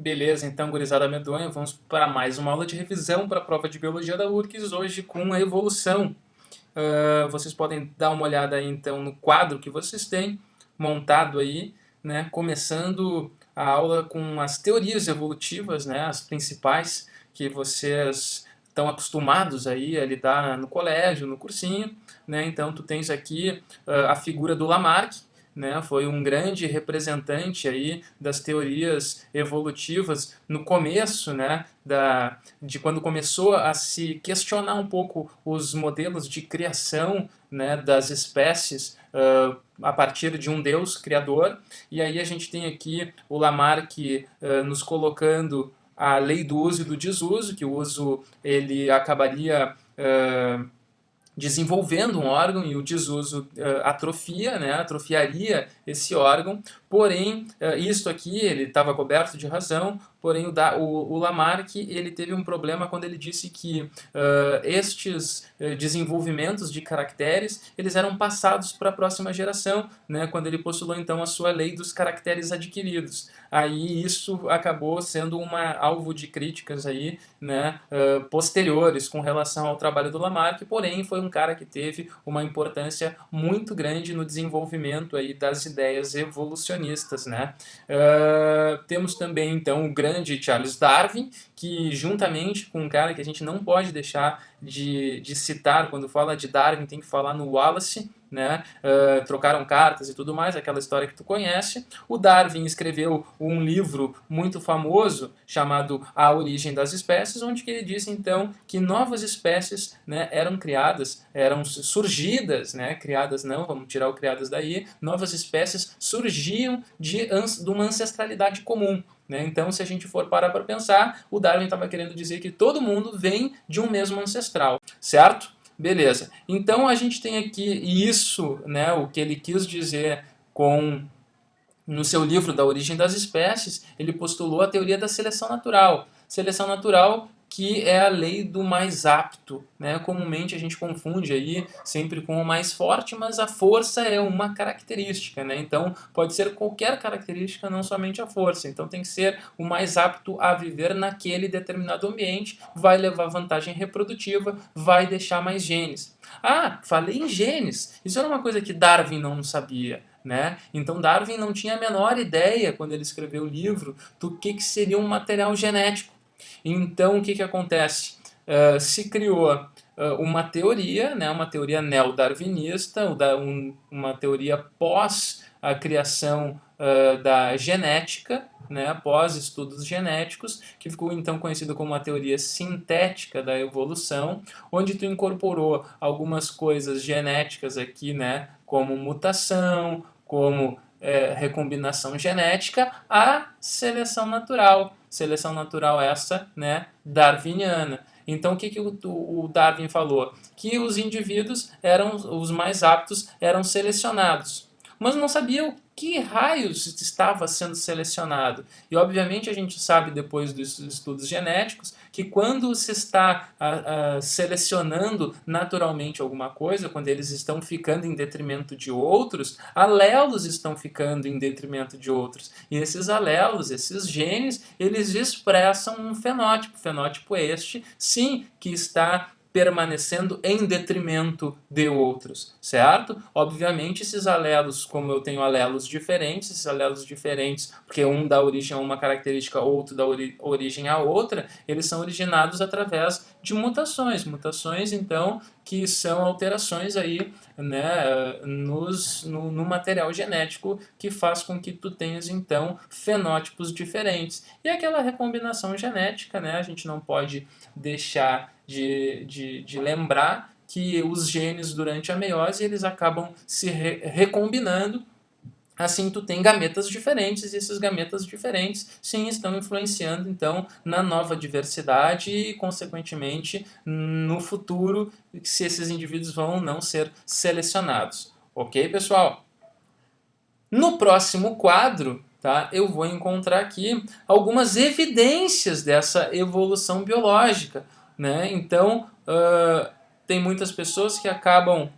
Beleza, então, gurizada medonha, vamos para mais uma aula de revisão para a prova de Biologia da URGS, hoje com a evolução. Vocês podem dar uma olhada aí, então, no quadro que vocês têm montado aí, né, começando a aula com as teorias evolutivas, né, as principais que vocês estão acostumados aí a lidar no colégio, no cursinho, né, então tu tens aqui a figura do Lamarck, né, foi um grande representante aí das teorias evolutivas no começo, né, de quando começou a se questionar um pouco os modelos de criação, né, das espécies a partir de um Deus criador. E aí a gente tem aqui o Lamarck nos colocando a lei do uso e do desuso, que o uso ele acabaria desenvolvendo um órgão e o desuso atrofia, né, atrofiaria esse órgão, porém, isto aqui, ele estava coberto de razão, porém o Lamarck ele teve um problema quando ele disse que estes desenvolvimentos de caracteres, eles eram passados para a próxima geração, né, quando ele postulou então a sua lei dos caracteres adquiridos. Aí isso acabou sendo alvo de críticas aí, né, posteriores com relação ao trabalho do Lamarck, porém foi um cara que teve uma importância muito grande no desenvolvimento aí das ideias evolucionistas, né? Temos também então o grande Charles Darwin, que juntamente com um cara que a gente não pode deixar de citar quando fala de Darwin, tem que falar no Wallace, né? Trocaram cartas e tudo mais, aquela história que tu conhece. O Darwin escreveu um livro muito famoso chamado A Origem das Espécies, onde ele disse então que novas espécies, né, eram criadas, eram surgidas, né, criadas não, vamos tirar o criadas daí, novas espécies surgiam de uma ancestralidade comum. Então, se a gente for parar para pensar, o Darwin estava querendo dizer que todo mundo vem de um mesmo ancestral, certo? Beleza. Então, a gente tem aqui isso, né, o que ele quis dizer no seu livro Da Origem das Espécies, ele postulou a teoria da seleção natural. Seleção natural que é a lei do mais apto, né? Comumente a gente confunde aí sempre com o mais forte, mas a força é uma característica, né? Então pode ser qualquer característica, não somente a força. Então tem que ser o mais apto a viver naquele determinado ambiente, vai levar vantagem reprodutiva, vai deixar mais genes. Ah, falei em genes. Isso era uma coisa que Darwin não sabia. Né? Então Darwin não tinha a menor ideia, quando ele escreveu o livro, do que seria um material genético. Então o que acontece? Se criou uma teoria, né, uma teoria neo-darwinista, uma teoria pós a criação da genética, né, após estudos genéticos, que ficou então conhecido como a teoria sintética da evolução, onde tu incorporou algumas coisas genéticas aqui, né, como mutação, como recombinação genética, a seleção natural. Seleção natural essa, né, darwiniana. Então, o que o Darwin falou? Que os indivíduos os mais aptos, eram selecionados. Mas não sabia o que raios estava sendo selecionado. E, obviamente, a gente sabe, depois dos estudos genéticos, que quando se está selecionando naturalmente alguma coisa, quando eles estão ficando em detrimento de outros, alelos estão ficando em detrimento de outros. E esses alelos, esses genes, eles expressam um fenótipo. Fenótipo este, sim, que está permanecendo em detrimento de outros, certo? Obviamente esses alelos, como eu tenho alelos diferentes, esses alelos diferentes, porque um dá origem a uma característica, outro dá origem a outra, eles são originados através de mutações. Mutações, então, que são alterações aí, né, no material genético que faz com que tu tenhas, então, fenótipos diferentes. E aquela recombinação genética, né, a gente não pode deixar de lembrar que os genes durante a meiose eles acabam se recombinando. Assim tu tem gametas diferentes e esses gametas diferentes sim estão influenciando então na nova diversidade e consequentemente no futuro se esses indivíduos vão ou não ser selecionados. Ok, pessoal? No próximo quadro, tá, eu vou encontrar aqui algumas evidências dessa evolução biológica. Né? Então, tem muitas pessoas que acabam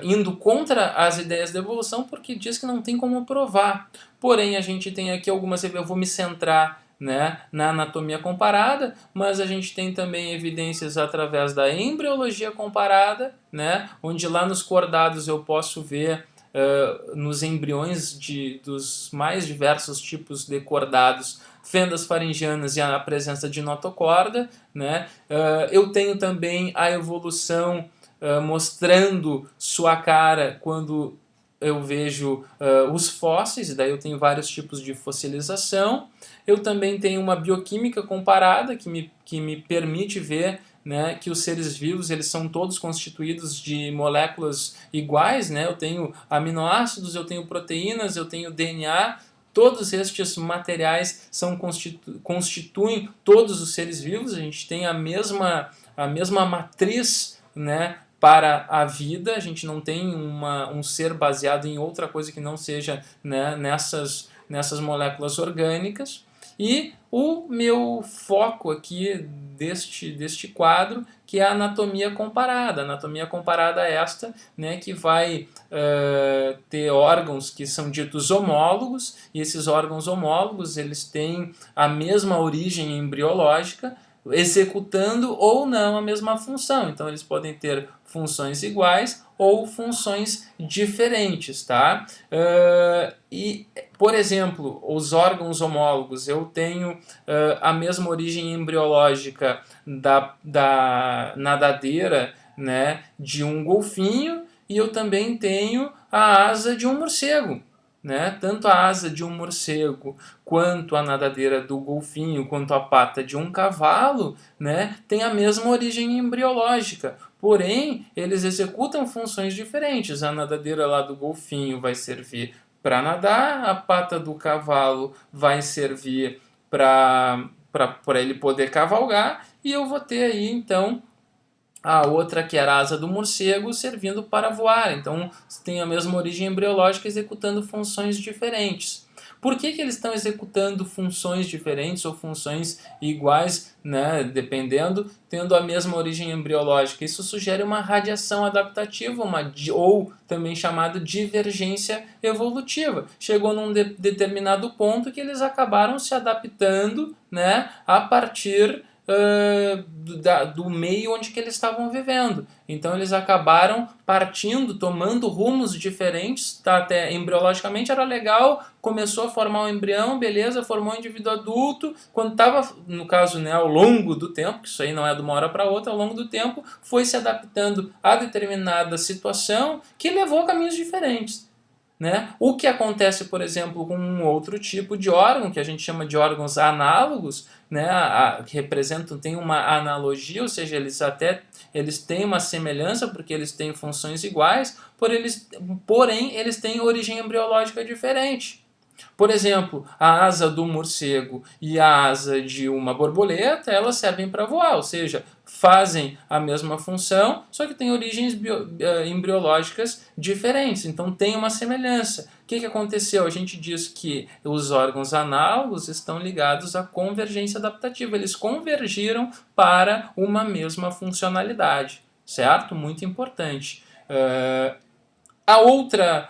indo contra as ideias da evolução, porque diz que não tem como provar. Porém, a gente tem aqui algumas, eu vou me centrar, né, na anatomia comparada, mas a gente tem também evidências através da embriologia comparada, né, onde lá nos cordados eu posso ver nos embriões dos mais diversos tipos de cordados, fendas faringianas e a presença de notocorda, né. Eu tenho também a evolução mostrando sua cara quando eu vejo os fósseis, e daí eu tenho vários tipos de fossilização. Eu também tenho uma bioquímica comparada que me permite ver, né, que os seres vivos eles são todos constituídos de moléculas iguais, né? Eu tenho aminoácidos, eu tenho proteínas, eu tenho DNA. Todos estes materiais constituem todos os seres vivos. A gente tem a mesma matriz, né, para a vida. A gente não tem um ser baseado em outra coisa que não seja, né, nessas moléculas orgânicas. E o meu foco aqui deste quadro, que é a anatomia comparada. A anatomia comparada esta, né, que vai ter órgãos que são ditos homólogos, e esses órgãos homólogos eles têm a mesma origem embriológica, executando ou não a mesma função. Então eles podem ter funções iguais ou funções diferentes, tá? E, por exemplo, os órgãos homólogos, eu tenho a mesma origem embriológica da nadadeira, né, de um golfinho, e eu também tenho a asa de um morcego. Né? Tanto a asa de um morcego, quanto a nadadeira do golfinho, quanto a pata de um cavalo, né, tem a mesma origem embriológica. Porém, eles executam funções diferentes. A nadadeira lá do golfinho vai servir para nadar, a pata do cavalo vai servir para ele poder cavalgar, e eu vou ter aí, então, a outra, que era a asa do morcego, servindo para voar. Então, tem a mesma origem embriológica, executando funções diferentes. Por que eles estão executando funções diferentes ou funções iguais, né, dependendo, tendo a mesma origem embriológica? Isso sugere uma radiação adaptativa, ou também chamada divergência evolutiva. Chegou num determinado ponto que eles acabaram se adaptando, né, a partir do meio onde que eles estavam vivendo. Então eles acabaram partindo, tomando rumos diferentes, tá? Até embriologicamente era legal, começou a formar um embrião, beleza, formou um indivíduo adulto, quando estava, no caso, né, ao longo do tempo, que isso aí não é de uma hora para outra, ao longo do tempo, foi se adaptando a determinada situação que levou a caminhos diferentes. Né? O que acontece, por exemplo, com um outro tipo de órgão, que a gente chama de órgãos análogos, né? Que representam, tem uma analogia, ou seja, eles têm uma semelhança porque eles têm funções iguais, porém eles têm origem embriológica diferente. Por exemplo, a asa do morcego e a asa de uma borboleta, elas servem para voar, ou seja, fazem a mesma função, só que têm origens embriológicas diferentes, então tem uma semelhança. O que aconteceu? A gente diz que os órgãos análogos estão ligados à convergência adaptativa, eles convergiram para uma mesma funcionalidade, certo? Muito importante. A outra,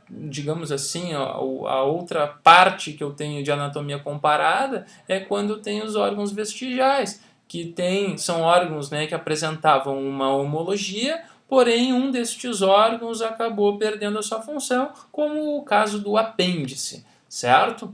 digamos assim, a outra parte que eu tenho de anatomia comparada é quando eu tenho os órgãos vestigiais, que são órgãos, né, que apresentavam uma homologia, porém um destes órgãos acabou perdendo a sua função, como o caso do apêndice, certo?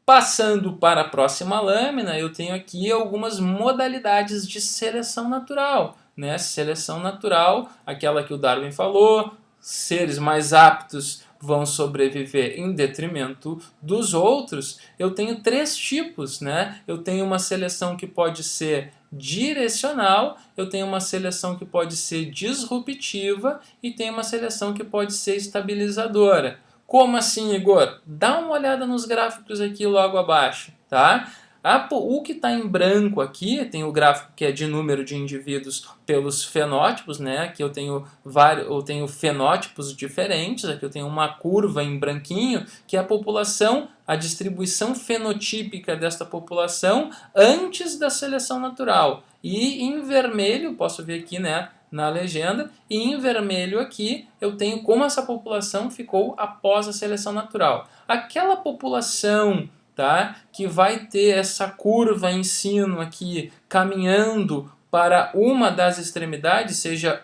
Passando para a próxima lâmina, eu tenho aqui algumas modalidades de seleção natural. Né? Seleção natural, aquela que o Darwin falou, seres mais aptos vão sobreviver em detrimento dos outros. Eu tenho 3 tipos, né? Eu tenho uma seleção que pode ser direcional, eu tenho uma seleção que pode ser disruptiva e tenho uma seleção que pode ser estabilizadora. Como assim, Igor? Dá uma olhada nos gráficos aqui logo abaixo, tá? O que está em branco aqui, tem o gráfico que é de número de indivíduos pelos fenótipos, né? Aqui eu tenho fenótipos diferentes, aqui eu tenho uma curva em branquinho, que é a população, a distribuição fenotípica desta população antes da seleção natural. E em vermelho, posso ver aqui, né, na legenda, e em vermelho aqui eu tenho como essa população ficou após a seleção natural. Aquela população, tá, que vai ter essa curva em sino aqui caminhando para uma das extremidades, seja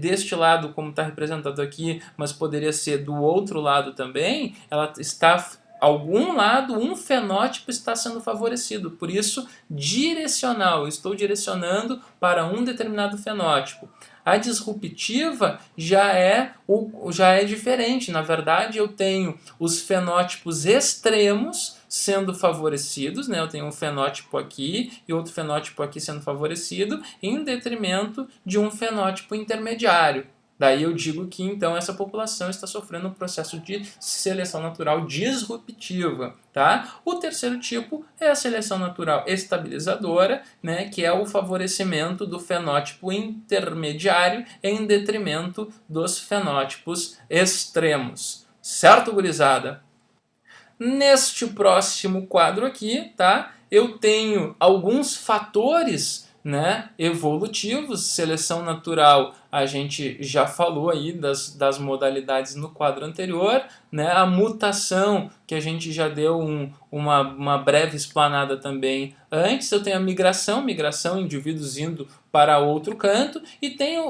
deste lado como está representado aqui, mas poderia ser do outro lado também, ela está algum lado, um fenótipo está sendo favorecido, por isso direcional, eu estou direcionando para um determinado fenótipo. A disruptiva já é diferente, na verdade eu tenho os fenótipos extremos sendo favorecidos, né? Eu tenho um fenótipo aqui e outro fenótipo aqui sendo favorecido, em detrimento de um fenótipo intermediário. Daí eu digo que então essa população está sofrendo um processo de seleção natural disruptiva. Tá? O terceiro tipo é a seleção natural estabilizadora, né, que é o favorecimento do fenótipo intermediário em detrimento dos fenótipos extremos. Certo, gurizada? Neste próximo quadro aqui, tá, eu tenho alguns fatores, né, evolutivos. Seleção natural, a gente já falou aí das modalidades no quadro anterior, né, a mutação, que a gente já deu uma breve explanada também antes. Eu tenho a migração, indivíduos indo para outro canto, e tenho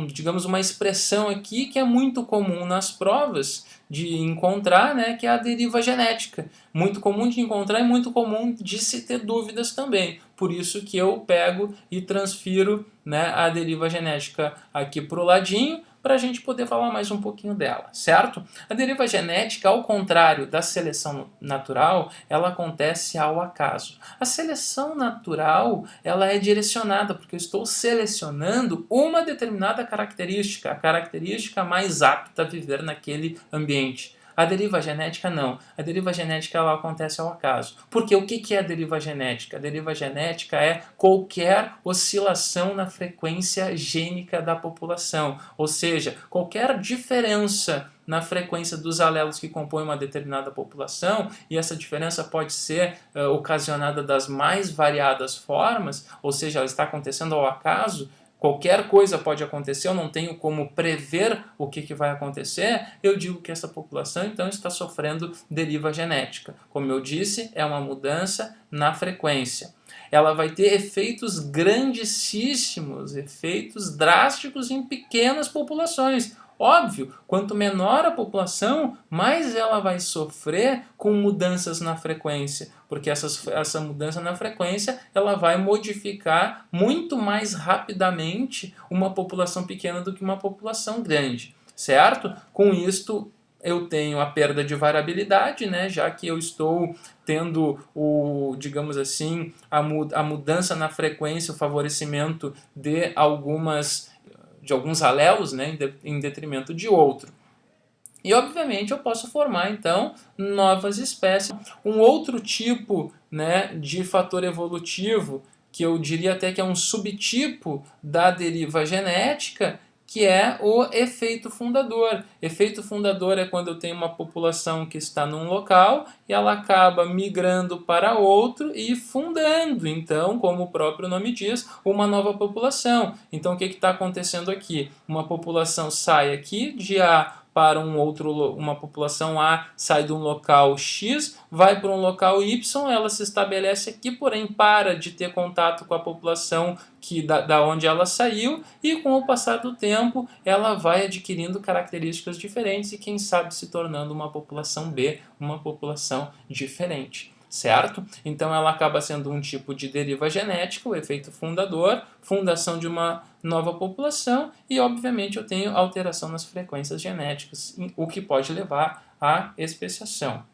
digamos, uma expressão aqui que é muito comum nas provas de encontrar, né, que é a deriva genética. Muito comum de encontrar e muito comum de se ter dúvidas também. Por isso que eu pego e transfiro, né, a deriva genética aqui para o ladinho, para a gente poder falar mais um pouquinho dela, certo? A deriva genética, ao contrário da seleção natural, ela acontece ao acaso. A seleção natural, ela é direcionada, porque eu estou selecionando uma determinada característica, a característica mais apta a viver naquele ambiente. A deriva genética não. A deriva genética ela acontece ao acaso. Porque o que é a deriva genética? A deriva genética é qualquer oscilação na frequência gênica da população. Ou seja, qualquer diferença na frequência dos alelos que compõem uma determinada população, e essa diferença pode ser ocasionada das mais variadas formas, ou seja, ela está acontecendo ao acaso. Qualquer coisa pode acontecer, eu não tenho como prever o que vai acontecer, eu digo que essa população então está sofrendo deriva genética. Como eu disse, é uma mudança na frequência. Ela vai ter efeitos grandíssimos, efeitos drásticos em pequenas populações. Óbvio, quanto menor a população, mais ela vai sofrer com mudanças na frequência, porque essa mudança na frequência ela vai modificar muito mais rapidamente uma população pequena do que uma população grande, certo? Com isto eu tenho a perda de variabilidade, né, já que eu estou tendo digamos assim, a mudança na frequência, o favorecimento de alguns alelos, né, em detrimento de outro. E obviamente eu posso formar então novas espécies. Um outro tipo, né, de fator evolutivo, que eu diria até que é um subtipo da deriva genética, que é o efeito fundador. Efeito fundador é quando eu tenho uma população que está num local e ela acaba migrando para outro e fundando, então, como o próprio nome diz, uma nova população. Então, o que está acontecendo aqui? Uma população sai aqui de A para uma população A, sai de um local X, vai para um local Y, ela se estabelece aqui, porém para de ter contato com a população da onde ela saiu, e com o passar do tempo ela vai adquirindo características diferentes e quem sabe se tornando uma população B, uma população diferente. Certo? Então ela acaba sendo um tipo de deriva genética, o efeito fundador, fundação de uma nova população, e obviamente eu tenho alteração nas frequências genéticas, o que pode levar à especiação.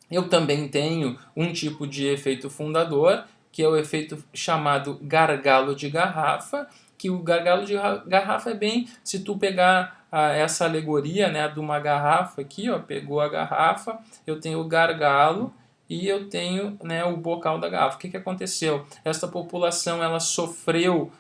Eu também tenho um tipo de efeito fundador, que é o efeito chamado gargalo de garrafa, que o gargalo de garrafa é bem, se tu pegar essa alegoria, né, de uma garrafa aqui, ó, pegou a garrafa, eu tenho o gargalo, e eu tenho, né, o bocal da garrafa. O que aconteceu? Esta população ela sofreu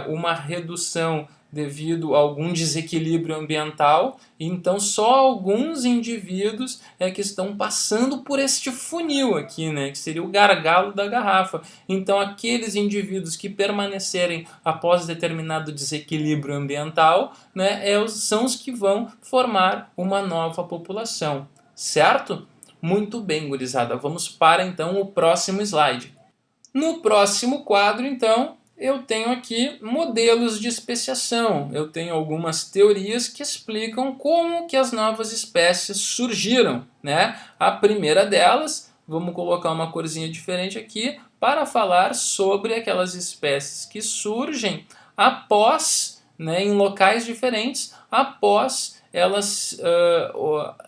uma redução devido a algum desequilíbrio ambiental, então só alguns indivíduos que estão passando por este funil aqui, né, que seria o gargalo da garrafa. Então aqueles indivíduos que permanecerem após determinado desequilíbrio ambiental, né, são os que vão formar uma nova população, certo? Muito bem, gurizada. Vamos para então o próximo slide. No próximo quadro, então, eu tenho aqui modelos de especiação. Eu tenho algumas teorias que explicam como que as novas espécies surgiram, né? A primeira delas, vamos colocar uma corzinha diferente aqui, para falar sobre aquelas espécies que surgem após, né, em locais diferentes, após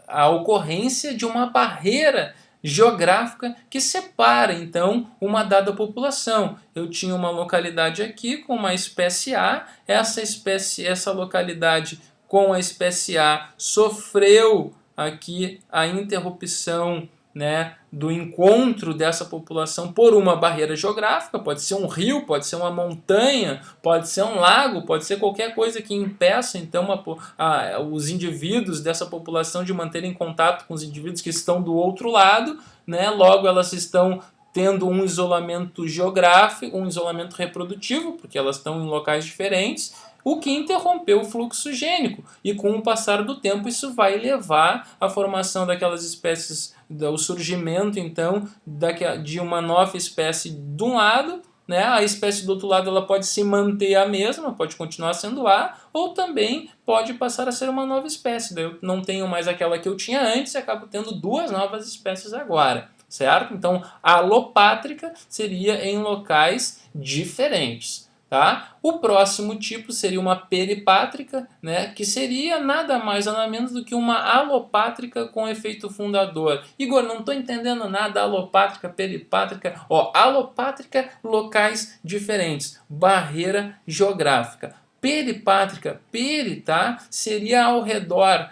a ocorrência de uma barreira geográfica que separa então uma dada população. Eu tinha uma localidade aqui com uma espécie A, essa localidade com a espécie A sofreu aqui a interrupção, né, do encontro dessa população por uma barreira geográfica, pode ser um rio, pode ser uma montanha, pode ser um lago, pode ser qualquer coisa que impeça então os indivíduos dessa população de manterem contato com os indivíduos que estão do outro lado, né? Logo elas estão tendo um isolamento geográfico, um isolamento reprodutivo, porque elas estão em locais diferentes, o que interrompeu o fluxo gênico. E com o passar do tempo isso vai levar à formação daquelas espécies, o surgimento então de uma nova espécie de um lado, né? A espécie do outro lado ela pode se manter a mesma, pode continuar sendo A, ou também pode passar a ser uma nova espécie. Daí eu não tenho mais aquela que eu tinha antes e acabo tendo duas novas espécies agora, certo? Então a alopátrica seria em locais diferentes. Tá? O próximo tipo seria uma peripátrica, né, que seria nada mais nada menos do que uma alopátrica com efeito fundador. Igor, não estou entendendo nada, alopátrica, peripátrica. Ó, alopátrica, locais diferentes, barreira geográfica. Peripátrica, tá? Seria ao redor,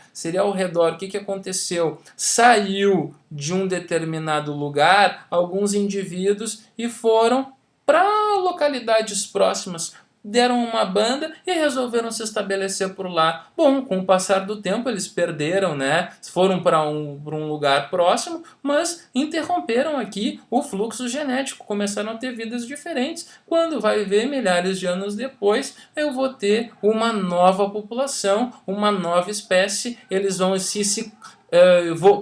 o que aconteceu? Saiu de um determinado lugar alguns indivíduos e foram para localidades próximas, deram uma banda e resolveram se estabelecer por lá. Bom, com o passar do tempo eles perderam, né? Foram para um lugar próximo, mas interromperam aqui o fluxo genético, começaram a ter vidas diferentes. Quando vai ver, milhares de anos depois, eu vou ter uma nova população, uma nova espécie, eles vão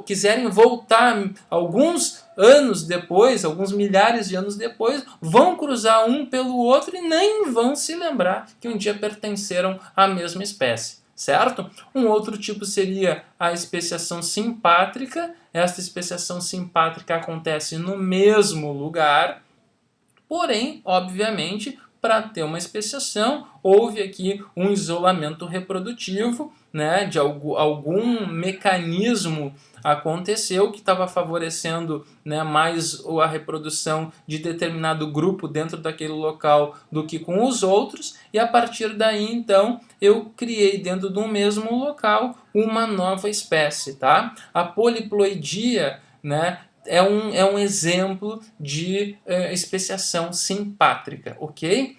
quiserem voltar alguns anos depois, alguns milhares de anos depois, vão cruzar um pelo outro e nem vão se lembrar que um dia pertenceram à mesma espécie, certo? Um outro tipo seria a especiação simpátrica. Esta especiação simpátrica acontece no mesmo lugar, porém, obviamente, para ter uma especiação, houve aqui um isolamento reprodutivo, né, de algum mecanismo aconteceu que estava favorecendo, né, mais a reprodução de determinado grupo dentro daquele local do que com os outros, e a partir daí, então, eu criei dentro de um mesmo local uma nova espécie, tá? A poliploidia, né, é um exemplo de especiação simpátrica, ok?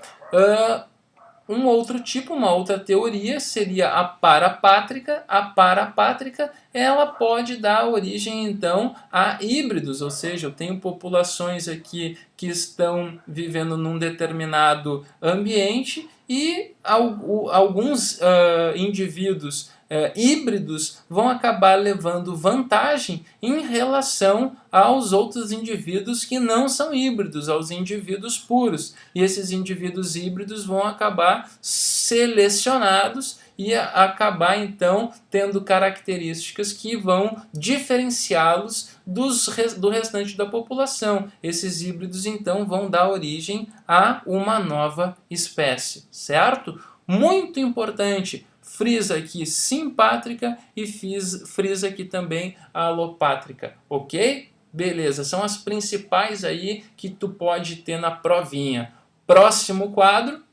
Um outro tipo, uma outra teoria seria a parapátrica. A parapátrica, ela pode dar origem então a híbridos, ou seja, eu tenho populações aqui que estão vivendo num determinado ambiente e alguns indivíduos híbridos vão acabar levando vantagem em relação aos outros indivíduos que não são híbridos, aos indivíduos puros. E esses indivíduos híbridos vão acabar selecionados e acabar então tendo características que vão diferenciá-los do restante da população. Esses híbridos então vão dar origem a uma nova espécie, certo? Muito importante, frisa aqui simpátrica e frisa aqui também a alopátrica, ok? Beleza, são as principais aí que tu pode ter na provinha. Próximo quadro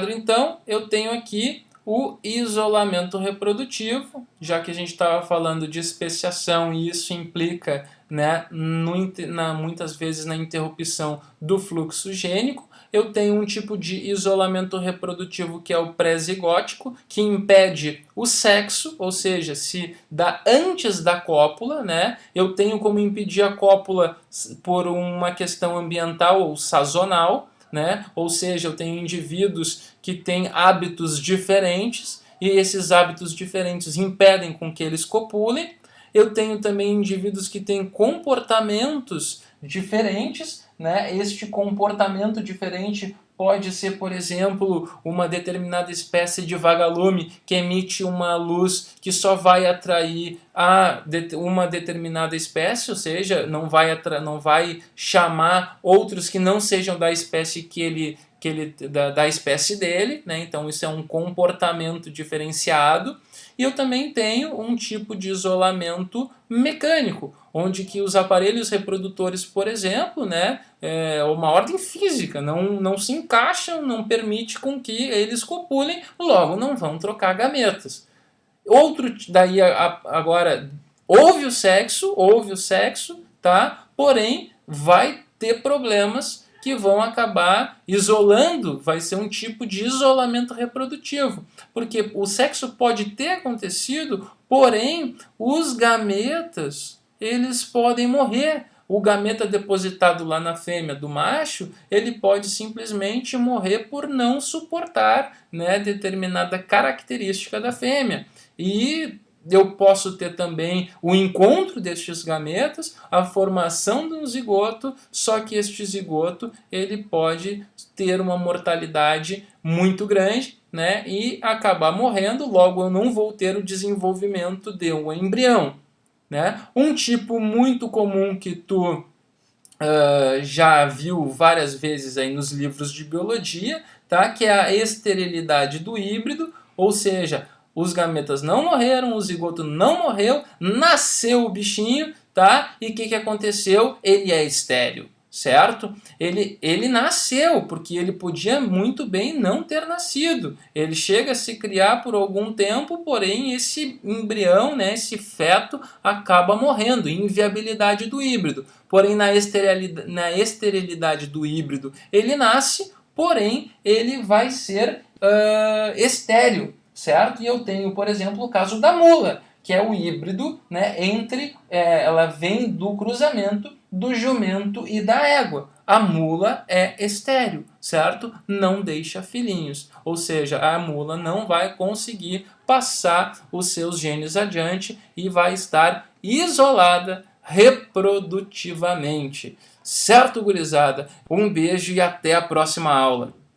então, eu tenho aqui o isolamento reprodutivo, já que a gente estava falando de especiação e isso implica, né, muitas vezes na interrupção do fluxo gênico. Eu tenho um tipo de isolamento reprodutivo que é o pré-zigótico, que impede o sexo, ou seja, se dá antes da cópula, né? Eu tenho como impedir a cópula por uma questão ambiental ou sazonal, né? Ou seja, eu tenho indivíduos que têm hábitos diferentes e esses hábitos diferentes impedem com que eles copulem. Eu tenho também indivíduos que têm comportamentos diferentes, né? Este comportamento diferente pode ser, por exemplo, uma determinada espécie de vagalume que emite uma luz que só vai atrair uma determinada espécie, ou seja, não vai chamar outros que não sejam da espécie da espécie dele, né? Então isso é um comportamento diferenciado. E eu também tenho um tipo de isolamento mecânico, onde que os aparelhos reprodutores, por exemplo, né, uma ordem física, não se encaixam, não permite com que eles copulem, logo não vão trocar gametas. Daí agora, houve o sexo, tá? Porém, vai ter problemas que vão acabar isolando, vai ser um tipo de isolamento reprodutivo. Porque o sexo pode ter acontecido, porém, os gametas, eles podem morrer. O gameta depositado lá na fêmea do macho, ele pode simplesmente morrer por não suportar, né, determinada característica da fêmea. E eu posso ter também o encontro destes gametas, a formação de um zigoto, só que este zigoto ele pode ter uma mortalidade muito grande, né, e acabar morrendo, logo eu não vou ter o desenvolvimento de um embrião. Né? Um tipo muito comum que tu já viu várias vezes aí nos livros de biologia, tá? Que é a esterilidade do híbrido, ou seja, os gametas não morreram, o zigoto não morreu, nasceu o bichinho, tá? E o que aconteceu? Ele é estéril, certo? Ele nasceu, porque ele podia muito bem não ter nascido. Ele chega a se criar por algum tempo, porém esse embrião, né, esse feto, acaba morrendo, inviabilidade do híbrido. Porém, na esterilidade do híbrido, ele nasce, porém ele vai ser estéril, certo? E eu tenho, por exemplo, o caso da mula, que é o híbrido, né, ela vem do cruzamento do jumento e da égua. A mula é estéril, certo? Não deixa filhinhos. Ou seja, a mula não vai conseguir passar os seus genes adiante e vai estar isolada reprodutivamente. Certo, gurizada? Um beijo e até a próxima aula.